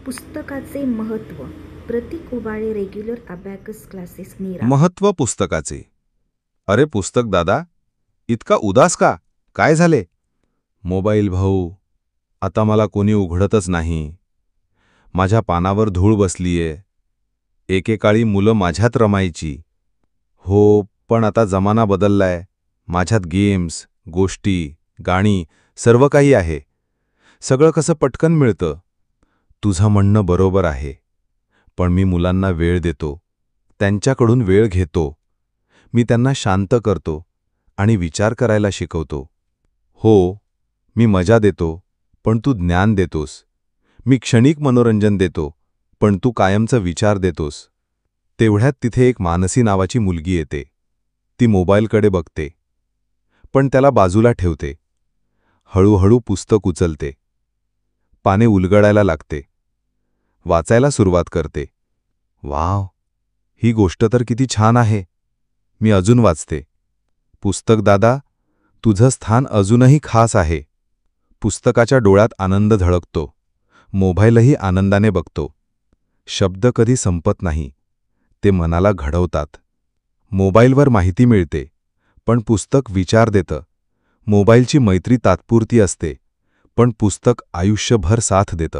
पुस्तकाचे महत्त्व. Prateek Ubale, regular abacus classes, Neera. महत्त्व पुस्तकाचे. अरे पुस्तक दादा, इतका उदास का? काय झाले? मोबाईल भाऊ, आता मला कोणी उघडतच नाही. माझ्या पानावर धूळ बसलीये. एकेकाळी मुलं माझ्यात रमायची. हो, पण आता जमाना बदललाय. माझ्यात गेम्स, गोष्टी, गाणी सर्व काही आहे. सगळं कसं पटकन मिळतं. तुझं म्हणणं बरोबर आहे. पण मी मुलांना वेळ देतो, त्यांच्याकडून वेळ घेतो. मी त्यांना शांत करतो आणि विचार करायला शिकवतो. हो, मी मजा देतो, पण तू ज्ञान देतोस. मी क्षणिक मनोरंजन देतो, पण तू कायमचा विचार देतोस. तेवढ्यात तिथे एक मानसी नावाची मुलगी येते. ती मोबाईलकडे बघते, पण त्याला बाजूला ठेवते. हळूहळू पुस्तक उचलते. पाने उलगडायला लागते. वाचायला सुरुवात करते. वाव, ही गोष्ट तर किती छान आहे. मी अजून वाचते. पुस्तक दादा, तुझं स्थान अजूनही खास आहे. पुस्तकाच्या डोळ्यात आनंद झळकतो. मोबाईलही आनंदाने बघतो. शब्द कधी संपत नाही. ते मनाला घडवतात. मोबाईलवर माहिती मिळते, पण पुस्तक विचार देतं. मोबाईलची मैत्री तात्पुरती असते, पण पुस्तक आयुष्यभर साथ देतं.